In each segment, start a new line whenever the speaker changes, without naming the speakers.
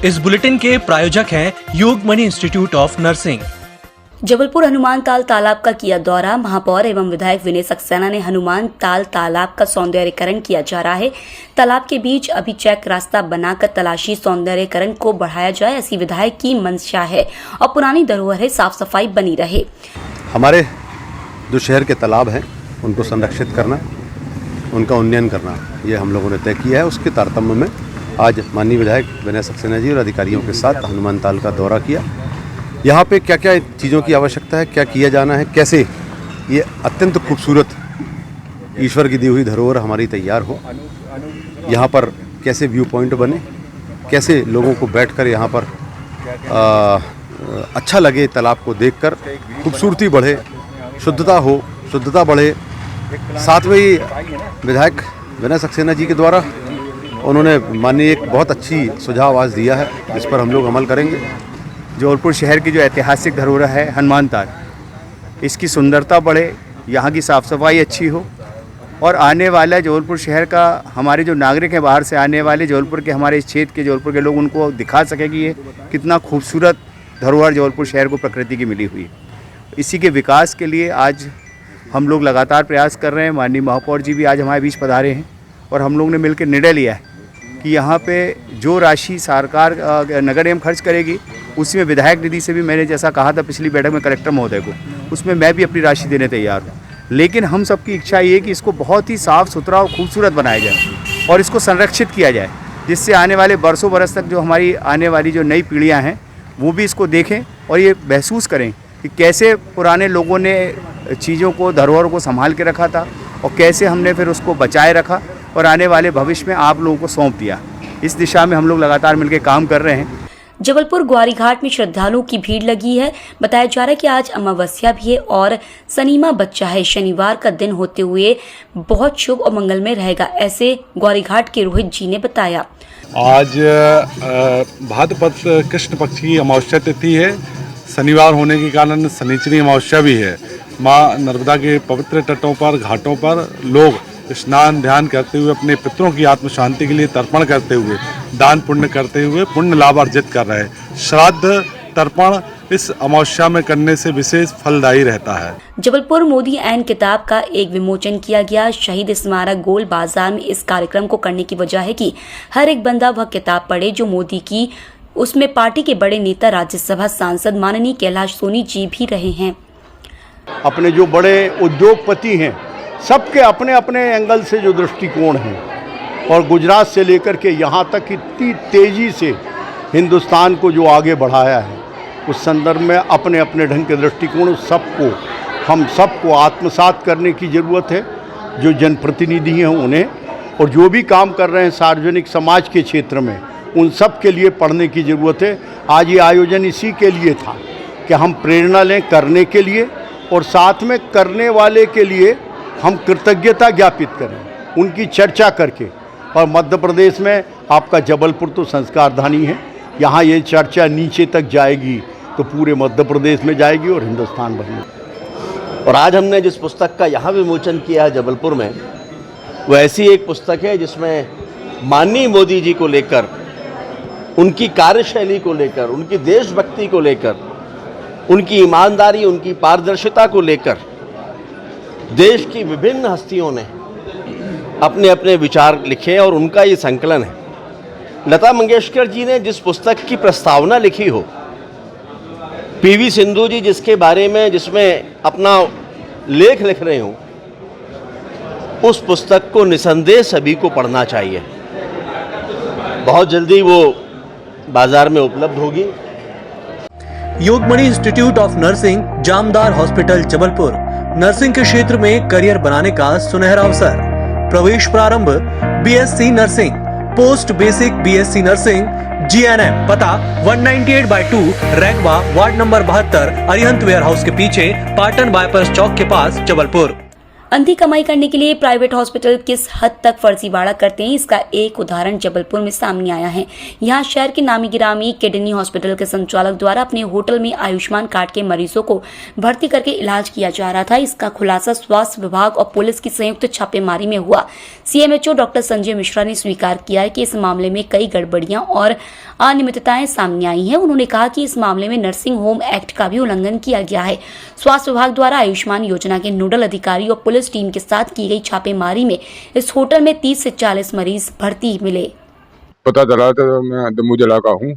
इस बुलेटिन के प्रायोजक हैं Yogmani institute of nursing.
Jabalpur Hanumantal तालाब का किया दौरा। महापौर एवं विधायक विनय सक्सेना ने हनुमानताल तालाब का सौंदर्यीकरण किया जा रहा है। तालाब के बीच अभी चेक रास्ता बनाकर तलाशी सौंदर्यीकरण को बढ़ाया जाए, ऐसी विधायक की मंशा है और पुरानी धरोहर साफ सफाई बनी रहे।
हमारे जो शहर के तालाब हैं उनको संरक्षित करना, उनका उन्नयन करना, ये हम लोगों ने तय किया है। उसके तारतम्य में आज माननीय विधायक विनय सक्सेना जी और अधिकारियों के साथ हनुमानताल का दौरा किया। यहाँ पे क्या क्या चीज़ों की आवश्यकता है, क्या किया जाना है, कैसे ये अत्यंत खूबसूरत ईश्वर की दी हुई धरोहर हमारी तैयार हो, यहाँ पर कैसे व्यू पॉइंट बने, कैसे लोगों को बैठकर यहाँ पर अच्छा लगे, तालाब को देखकर खूबसूरती बढ़े, शुद्धता बढ़े। साथ में ही विधायक विनय सक्सेना जी के द्वारा उन्होंने माननीय एक बहुत अच्छी सुझाव आज दिया है, जिस पर हम लोग अमल करेंगे।
जबलपुर शहर की जो ऐतिहासिक धरोहर है हनुमानताल, इसकी सुंदरता बढ़े, यहाँ की साफ़ सफाई अच्छी हो और आने वाला जबलपुर शहर का हमारे जो नागरिक हैं, बाहर से आने वाले जबलपुर के, हमारे इस क्षेत्र के जबलपुर के लोग, उनको दिखा सके कि ये कितना खूबसूरत धरोहर जबलपुर शहर को प्रकृति की मिली हुई है। इसी के विकास के लिए आज हम लोग लगातार प्रयास कर रहे हैं। माननीय महापौर जी भी आज हमारे बीच पधारे हैं और हम लोग ने मिलकर निर्णय लिया है कि यहाँ पे जो राशि सरकार नगर निगम खर्च करेगी, उसमें विधायक निधि से भी, मैंने जैसा कहा था पिछली बैठक में कलेक्टर महोदय को, उसमें मैं भी अपनी राशि देने तैयार हूँ। लेकिन हम सबकी इच्छा ये है कि इसको बहुत ही साफ़ सुथरा और खूबसूरत बनाया जाए और इसको संरक्षित किया जाए, जिससे आने वाले बरसों बरस तक जो हमारी आने वाली जो नई पीढ़ियाँ हैं वो भी इसको देखें और ये महसूस करें कि कैसे पुराने लोगों ने चीज़ों को, धरोहर को संभाल के रखा था और कैसे हमने फिर उसको बचाए रखा और आने वाले भविष्य में आप लोगों को सौंप दिया। इस दिशा में हम लोग लगातार मिलकर काम कर रहे हैं।
जबलपुर ग्वारी घाट में श्रद्धालुओं की भीड़ लगी है। बताया जा रहा है कि आज अमावस्या भी है और शनिमा बच्चा है। शनिवार का दिन होते हुए बहुत शुभ और मंगलमय रहेगा, ऐसे ग्वारी घाट के रोहित जी ने बताया।
आज भाद्रपद कृष्ण पक्ष की अमावस्या तिथि है। शनिवार होने के कारण शनिचरी अमावस्या भी है। माँ नर्मदा के पवित्र तटों पर, घाटों पर लोग स्नान ध्यान करते हुए, अपने पितरों की आत्म शांति के लिए तर्पण करते हुए, दान पुण्य करते हुए पुण्य लाभ अर्जित कर रहे हैं। श्राद्ध तर्पण इस अमावस्या में करने से विशेष फलदायी रहता है।
जबलपुर मोदी एन किताब का एक विमोचन किया गया। शहीद स्मारक गोल बाजार में इस कार्यक्रम को करने की वजह है कि हर एक बंदा वह किताब पढ़े जो मोदी की। उसमें पार्टी के बड़े नेता, राज्यसभा सांसद माननीय कैलाश सोनी जी भी रहे हैं।
अपने जो बड़े उद्योगपति हैं, सबके अपने अपने एंगल से जो दृष्टिकोण हैं और गुजरात से लेकर के यहाँ तक इतनी तेज़ी से हिंदुस्तान को जो आगे बढ़ाया है, उस संदर्भ में अपने अपने ढंग के दृष्टिकोण हम सबको आत्मसात करने की ज़रूरत है। जो जनप्रतिनिधि हैं उन्हें, और जो भी काम कर रहे हैं सार्वजनिक समाज के क्षेत्र में, उन सब के लिए पढ़ने की ज़रूरत है। आज ये आयोजन इसी के लिए था कि हम प्रेरणा लें करने के लिए और साथ में करने वाले के लिए हम कृतज्ञता ज्ञापित करें, उनकी चर्चा करके। और मध्य प्रदेश में आपका जबलपुर तो संस्कारधानी है, यहाँ ये चर्चा नीचे तक जाएगी तो पूरे मध्य प्रदेश में जाएगी और हिंदुस्तान भर में।
और आज हमने जिस पुस्तक का यहाँ विमोचन किया है जबलपुर में, वो ऐसी एक पुस्तक है जिसमें माननीय मोदी जी को लेकर, उनकी कार्यशैली को लेकर, उनकी देशभक्ति को लेकर, उनकी ईमानदारी, उनकी पारदर्शिता को लेकर देश की विभिन्न हस्तियों ने अपने अपने विचार लिखे और उनका ये संकलन है। लता मंगेशकर जी ने जिस पुस्तक की प्रस्तावना लिखी हो, पीवी सिंधु जी जिसके बारे में, जिसमें अपना लेख लिख रहे हो, उस पुस्तक को निसंदेह सभी को पढ़ना चाहिए। बहुत जल्दी वो बाजार में उपलब्ध होगी।
Yogmani institute of nursing, Jamdar hospital, Jabalpur. Nursing के क्षेत्र में करियर बनाने का सुनहरा अवसर। प्रवेश प्रारंभ BSc nursing, post basic BSc nursing, GNM. पता 198/2 Raigwa, ward number 72, Arihant warehouse के पीछे, पाटन बाईपास चौक के पास, जबलपुर।
अंधी कमाई करने के लिए प्राइवेट हॉस्पिटल किस हद तक फर्जीवाड़ा करते हैं, इसका एक उदाहरण जबलपुर में सामने आया है। यहाँ शहर के नामी गिरामी किडनी हॉस्पिटल के संचालक द्वारा अपने होटल में आयुष्मान कार्ड के मरीजों को भर्ती करके इलाज किया जा रहा था। इसका खुलासा स्वास्थ्य विभाग और पुलिस की संयुक्त छापेमारी में हुआ। सीएमएचओ डॉक्टर संजय मिश्रा ने स्वीकार किया है कि इस मामले में कई गड़बड़ियां और अनियमितताएं सामने आई हैं। उन्होंने कहा कि इस मामले में नर्सिंग होम एक्ट का भी उल्लंघन किया गया है। स्वास्थ्य विभाग द्वारा आयुष्मान योजना के नोडल अधिकारी और पुलिस टीम के साथ की गई छापेमारी में इस होटल में 30 से 40 मरीज भर्ती मिले।
पता चला था मैं दमू जिला का हूँ,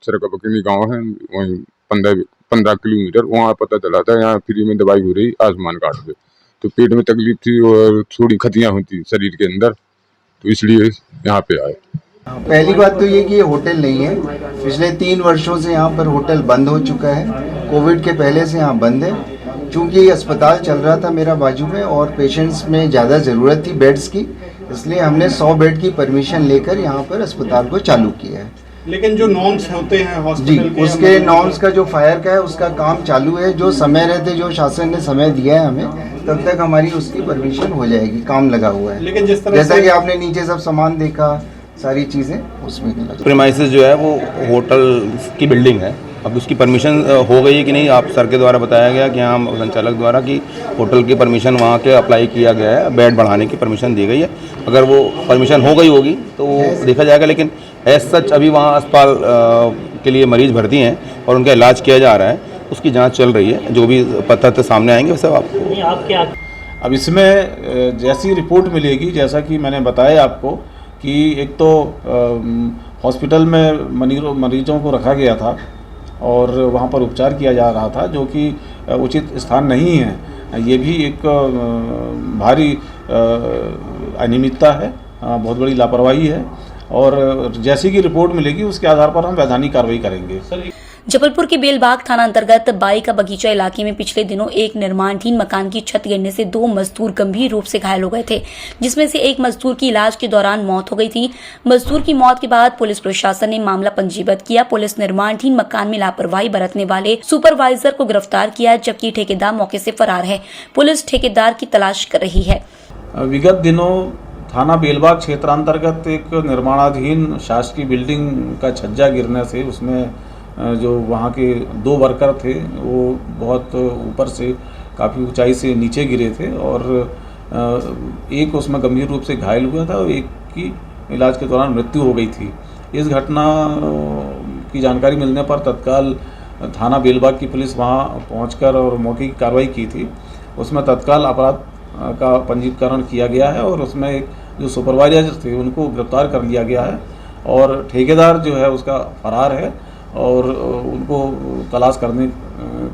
सरकबकनी गांव है, वहीं 15 किलोमीटर वहाँ पता चला था यहाँ फ्री में दवाई हो रही आयुष्मान कार्ड पे। तो पेट में तकलीफ थी और थोड़ी खतियाँ होती शरीर के अंदर, तो इसलिए यहाँ पे आए।
पहली बात तो ये कि ये होटल नहीं है। पिछले 3 वर्षों से यहाँ पर होटल बंद हो चुका है। कोविड के पहले से यहाँ बंद है। चूँकि ये अस्पताल चल रहा था मेरा बाजू में और पेशेंट्स में ज़्यादा ज़रूरत थी बेड्स की, इसलिए हमने 100 बेड की परमिशन लेकर यहाँ पर अस्पताल को चालू किया है।
लेकिन जो नॉर्म्स होते हैं हॉस्पिटल
जी, उसके नॉर्म्स का जो फायर का है उसका काम चालू है। जो समय रहते जो शासन ने समय दिया है हमें, तब तक हमारी उसकी परमिशन हो जाएगी, काम लगा हुआ है।
लेकिन जिस तरह
जैसा कि आपने नीचे सब सामान देखा, सारी चीज़ें उसमें
प्रीमाइसेस जो है वो होटल की बिल्डिंग है। अब उसकी परमिशन हो गई है कि नहीं, आप सर के द्वारा बताया गया कि हाँ संचालक द्वारा कि होटल की परमिशन वहाँ के अप्लाई किया गया है, बेड बढ़ाने की परमिशन दी गई है। अगर वो परमिशन हो गई होगी तो देखा जाएगा, लेकिन एज सच अभी वहाँ अस्पताल के लिए मरीज भर्ती हैं और उनका इलाज किया जा रहा है, उसकी जाँच चल रही है। जो भी तथ्य सामने आएंगे वैसे आपको
अब इसमें जैसी रिपोर्ट मिलेगी, जैसा कि मैंने बताया आपको कि एक तो हॉस्पिटल में मरीजों को रखा गया था और वहाँ पर उपचार किया जा रहा था, जो कि उचित स्थान नहीं है। ये भी एक भारी अनियमितता है, बहुत बड़ी लापरवाही है और जैसी की रिपोर्ट मिलेगी उसके आधार पर हम वैधानिक कार्रवाई करेंगे।
जबलपुर के बेलबाग थाना अंतर्गत बाई का बगीचा इलाके में पिछले दिनों एक निर्माणाधीन मकान की छत गिरने से 2 मजदूर गंभीर रूप से घायल हो गए थे, जिसमें से एक मजदूर की इलाज के दौरान मौत हो गई थी। मजदूर की मौत के बाद पुलिस प्रशासन ने मामला पंजीबद्ध किया। पुलिस निर्माणाधीन मकान में लापरवाही बरतने वाले सुपरवाइजर को गिरफ्तार किया, जबकि ठेकेदार मौके से फरार है। पुलिस ठेकेदार की तलाश कर रही है।
विगत दिनों थाना बेलबाग क्षेत्रांतर्गत एक निर्माणाधीन शासकीय बिल्डिंग का छज्जा गिरने से उसमें जो वहाँ के 2 वर्कर थे वो बहुत ऊपर से काफ़ी ऊंचाई से नीचे गिरे थे और एक उसमें गंभीर रूप से घायल हुआ था और एक की इलाज के दौरान मृत्यु हो गई थी। इस घटना की जानकारी मिलने पर तत्काल थाना बेलबाग की पुलिस वहाँ पहुंचकर और मौके की कार्रवाई की थी। उसमें तत्काल अपराध का पंजीकरण किया गया है और उसमें जो सुपरवाइजर थे उनको गिरफ्तार कर लिया गया है और ठेकेदार जो है उसका फरार है और उनको तलाश करने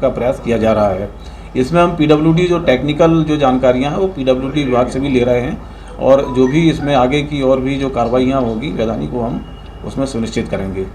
का प्रयास किया जा रहा है। इसमें हम पीडब्ल्यूडी जो टेक्निकल जो जानकारियां हैं वो पीडब्ल्यूडी विभाग से भी ले रहे हैं और जो भी इसमें आगे की और भी जो कार्रवाइयां होगी वैधानिक को हम उसमें सुनिश्चित करेंगे।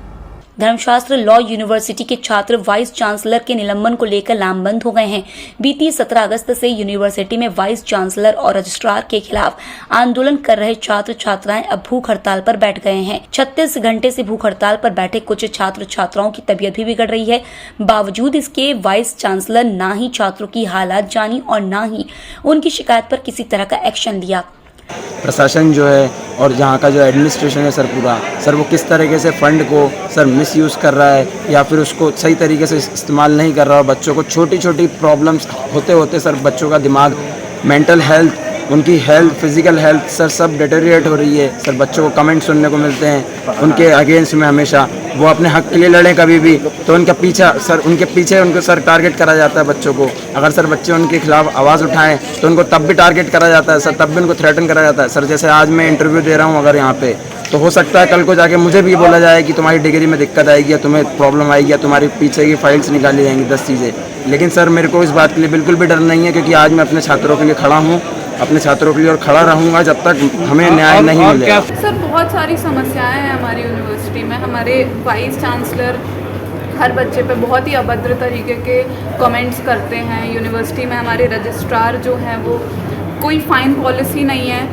धर्मशास्त्र लॉ यूनिवर्सिटी के छात्र वाइस चांसलर के निलंबन को लेकर लामबंद हो गए हैं। बीती 17 अगस्त से यूनिवर्सिटी में वाइस चांसलर और रजिस्ट्रार के खिलाफ आंदोलन कर रहे छात्र छात्राएं अब भूख हड़ताल पर बैठ गए हैं। 36 घंटे से भूख हड़ताल पर बैठे कुछ छात्र छात्राओं की तबीयत भी बिगड़ रही है। बावजूद इसके वाइस चांसलर न ही छात्रों की हालात जानी और न ही उनकी शिकायत पर किसी तरह का एक्शन लिया।
प्रशासन जो है और यहाँ का जो एडमिनिस्ट्रेशन है सर पूरा सर वो किस तरीके से फ़ंड को सर मिसयूज़ कर रहा है या फिर उसको सही तरीके से इस्तेमाल नहीं कर रहा है। बच्चों को छोटी छोटी प्रॉब्लम्स होते होते सर बच्चों का दिमाग, मेंटल हेल्थ, उनकी हेल्थ, फिजिकल हेल्थ सर सब डिटेरिएट हो रही है। सर बच्चों को कमेंट सुनने को मिलते हैं उनके अगेंस्ट में, हमेशा वो अपने हक के लिए लड़ें कभी भी तो उनका पीछा सर उनके पीछे उनको सर टारगेट करा जाता है बच्चों को। अगर सर बच्चे उनके खिलाफ आवाज़ उठाएं तो उनको तब भी टारगेट करा जाता है सर, तब भी उनको थ्रेटन करा जाता है सर। जैसे आज मैं इंटरव्यू दे रहा हूँ अगर यहाँ पे तो हो सकता है कल को जाके मुझे भी बोला जाए कि तुम्हारी डिग्री में दिक्कत आएगी या तुम्हें प्रॉब्लम आएगी या तुम्हारी पीछे की फाइल्स निकाली जाएंगी 10 चीज़ें। लेकिन सर मेरे को इस बात के लिए बिल्कुल भी डर नहीं है क्योंकि आज मैं अपने छात्रों के लिए खड़ा हूँ, अपने छात्रों के लिए और खड़ा रहूँगा जब तक हमें न्याय नहीं मिलेगा।
सर बहुत सारी समस्याएं हैं हमारी यूनिवर्सिटी में। हमारे वाइस चांसलर हर बच्चे पे बहुत ही अभद्र तरीके के कमेंट्स करते हैं। यूनिवर्सिटी में हमारे रजिस्ट्रार जो हैं वो कोई फ़ाइन पॉलिसी नहीं है,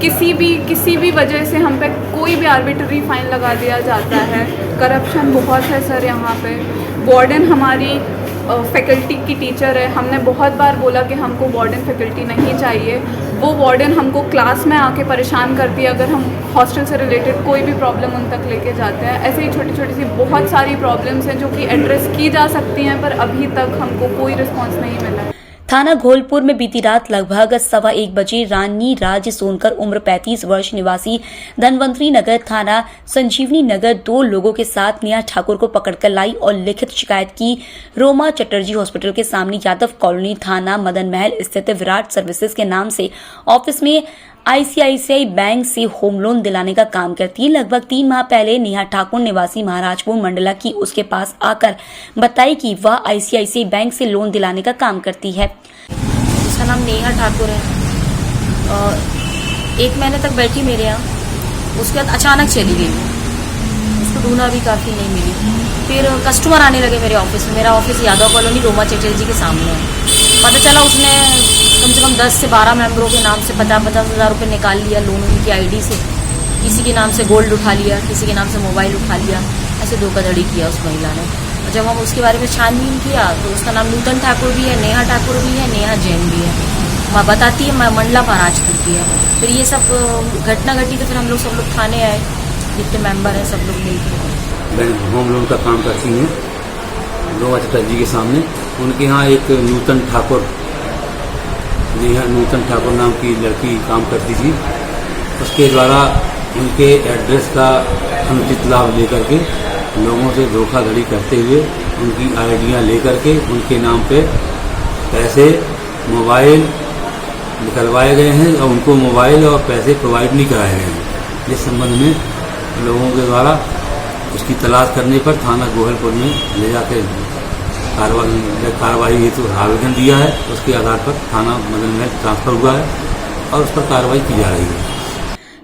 किसी भी वजह से हम पे कोई भी आर्बिट्ररी फ़ाइन लगा दिया जाता है। करप्शन बहुत है सर यहाँ पे। वार्डन हमारी फैकल्टी की टीचर है, हमने बहुत बार बोला कि हमको वार्डन फैकल्टी नहीं चाहिए। वो वार्डन हमको क्लास में आके परेशान करती है अगर हम हॉस्टल से रिलेटेड कोई भी प्रॉब्लम उन तक लेके जाते हैं। ऐसे ही छोटी छोटी सी बहुत सारी प्रॉब्लम्स हैं जो कि एड्रेस की जा सकती हैं, पर अभी तक हमको कोई रिस्पॉन्स नहीं मिला है।
थाना घोलपुर में बीती रात लगभग 1:15 बजे रानी राज सोनकर उम्र 35 वर्ष निवासी धनवंतरी नगर थाना संजीवनी नगर 2 लोगों के साथ नेहा ठाकुर को पकड़कर लाई और लिखित शिकायत की। रोमा चटर्जी हॉस्पिटल के सामने यादव कॉलोनी थाना मदन महल स्थित विराट सर्विसेज के नाम से ऑफिस में आईसीआईसीआई बैंक से होम लोन दिलाने का काम करती है। लगभग 3 माह पहले नेहा ठाकुर निवासी महाराजपुर मंडला की उसके पास आकर बताई कि वह आईसीआईसीआई बैंक से लोन दिलाने का काम करती है।
उसका नाम नेहा ठाकुर है। 1 महीने तक बैठी मेरे यहाँ, उसके बाद अचानक चली गई। उसको ढूंढा भी काफ़ी नहीं मिली। फिर कस्टमर आने लगे मेरे ऑफिस में। मेरा ऑफिस यादव कॉलोनी रोमा चटर्जी के सामने है। पता चला उसने कम से कम 10 से 12 मेंबरों के नाम से 50-50 हज़ार रुपये निकाल लिया लोन उनकी आईडी से। किसी के नाम से गोल्ड उठा लिया, किसी के नाम से मोबाइल उठा लिया। ऐसे धोखाधड़ी किया उस महिला ने। और जब हम उसके बारे में छानबीन किया तो उसका नाम नूतन ठाकुर भी है, नेहा ठाकुर भी है, नेहा जैन भी है। वह बताती है मैं मंडला महाराजपुर की है। फिर ये सब घटना घटी तो फिर हम लोग सब लोग थाने आए, जितने मेंबर हैं सब लोग मिलकर।
बैंक होम लोन का काम करती हैं रोमा चटर्जी के सामने। उनके यहाँ एक नूतन ठाकुर नाम की लड़की काम करती थी। उसके द्वारा उनके एड्रेस का अनुचित लाभ लेकर के लोगों से धोखाधड़ी करते हुए उनकी आईडियाँ लेकर के उनके नाम पे पैसे मोबाइल निकलवाए गए हैं और उनको मोबाइल और पैसे प्रोवाइड नहीं कराए गए हैं। इस संबंध में लोगों के द्वारा उसकी तलाश करने पर थाना गोहलपुर में ले जाकर कार्रवाई हेतु आवेदन दिया है। उसके आधार पर थाना मदन महल ट्रांसफर हुआ है और उस पर कार्रवाई की जा रही है।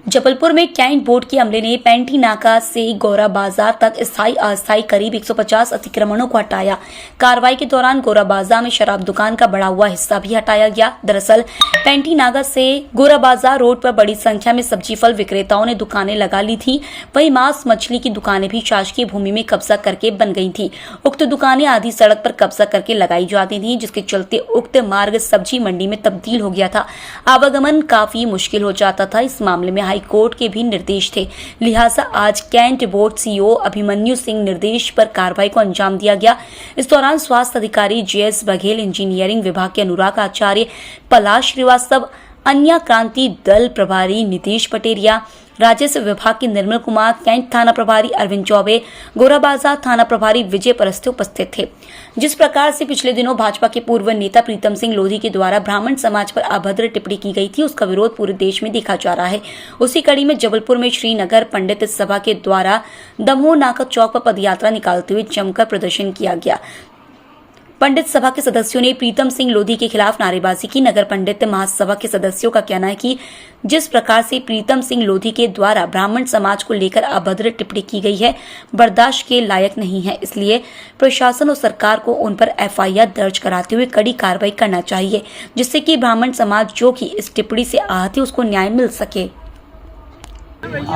जबलपुर में कैंट बोर्ड के अमले ने पैंटी नाका से गौरा बाजार तक स्थायी अस्थायी करीब 150 अतिक्रमणों को हटाया। कार्रवाई के दौरान गौरा बाजार में शराब दुकान का बढ़ा हुआ हिस्सा भी हटाया गया। दरअसल पैंटी नाका से गौरा बाजार रोड पर बड़ी संख्या में सब्जी फल विक्रेताओं ने दुकानें लगा ली थी। वहीं मांस मछली की दुकानें भी शासकीय भूमि में कब्जा करके बन गई थी। उक्त दुकानें आधी सड़क पर कब्जा करके लगाई जाती थी, जिसके चलते उक्त मार्ग सब्जी मंडी में तब्दील हो गया था। आवागमन काफी मुश्किल हो जाता था। इस मामले में कोर्ट के भी निर्देश थे, लिहाजा आज cantt board CEO Abhimanyu Singh निर्देश पर कार्रवाई को अंजाम दिया गया। इस दौरान स्वास्थ्य अधिकारी जेएस बघेल, इंजीनियरिंग विभाग के अनुराग आचार्य, पलाश श्रीवास्तव, अन्य क्रांति दल प्रभारी नीतीश पटेरिया, राजस्व विभाग के निर्मल कुमार, कैंट थाना प्रभारी अरविंद चौबे, गोराबाजार थाना प्रभारी विजय परस्ते उपस्थित थे। जिस प्रकार से पिछले दिनों भाजपा के पूर्व नेता प्रीतम सिंह लोधी के द्वारा ब्राह्मण समाज पर अभद्र टिप्पणी की गई थी, उसका विरोध पूरे देश में देखा जा रहा है। उसी कड़ी में जबलपुर में श्रीनगर पंडित सभा के द्वारा दमोह नाका चौक पर पदयात्रा निकालते हुए जमकर प्रदर्शन किया गया। पंडित सभा के सदस्यों ने प्रीतम सिंह लोधी के खिलाफ नारेबाजी की। नगर पंडित महासभा के सदस्यों का कहना है कि जिस प्रकार से प्रीतम सिंह लोधी के द्वारा ब्राह्मण समाज को लेकर अभद्र टिप्पणी की गई है, बर्दाश्त के लायक नहीं है। इसलिए प्रशासन और सरकार को उन पर एफआईआर दर्ज कराते हुए कड़ी कार्रवाई करना चाहिए, जिससे कि ब्राह्मण समाज जो कि इस टिप्पणी से आहत है उसको न्याय मिल सके।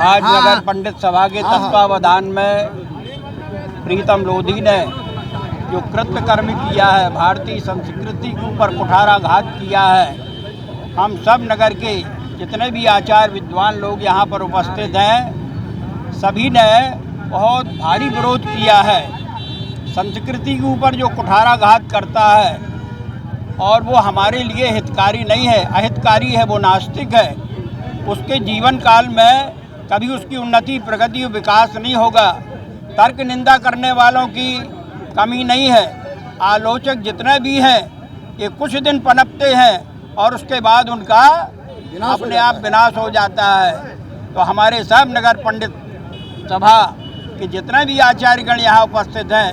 आज नगर पंडित सभा के तत्वावधान में प्रीतम लोधी ने जो कृत्य कर्म किया है, भारतीय संस्कृति के ऊपर कुठाराघात किया है, हम सब नगर के जितने भी आचार्य विद्वान लोग यहाँ पर उपस्थित हैं, सभी ने बहुत भारी विरोध किया है। संस्कृति के ऊपर जो कुठाराघात करता है और वो हमारे लिए हितकारी नहीं है, अहितकारी है, वो नास्तिक है। उसके जीवन काल में कभी उसकी उन्नति, प्रगति और विकास नहीं होगा। तर्क निंदा करने वालों की कमी नहीं है। आलोचक जितने भी हैं ये कुछ दिन पनपते हैं और उसके बाद उनका अपने आप विनाश हो जाता है। तो हमारे सब नगर पंडित सभा के जितने भी आचार्यगण यहाँ उपस्थित हैं,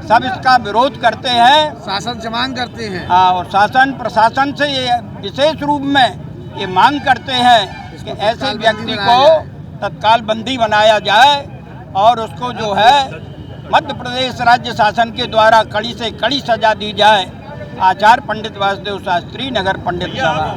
सब इसका विरोध करते हैं, शासन से मांग करते हैं। और शासन प्रशासन से ये विशेष रूप में ये मांग करते हैं कि ऐसे व्यक्ति को तत्काल बंदी बनाया जाए और उसको जो है मध्य प्रदेश राज्य शासन के द्वारा कड़ी से कड़ी सजा दी जाए। आचार्य पंडित वासुदेव शास्त्री, नगर पंडित सभा।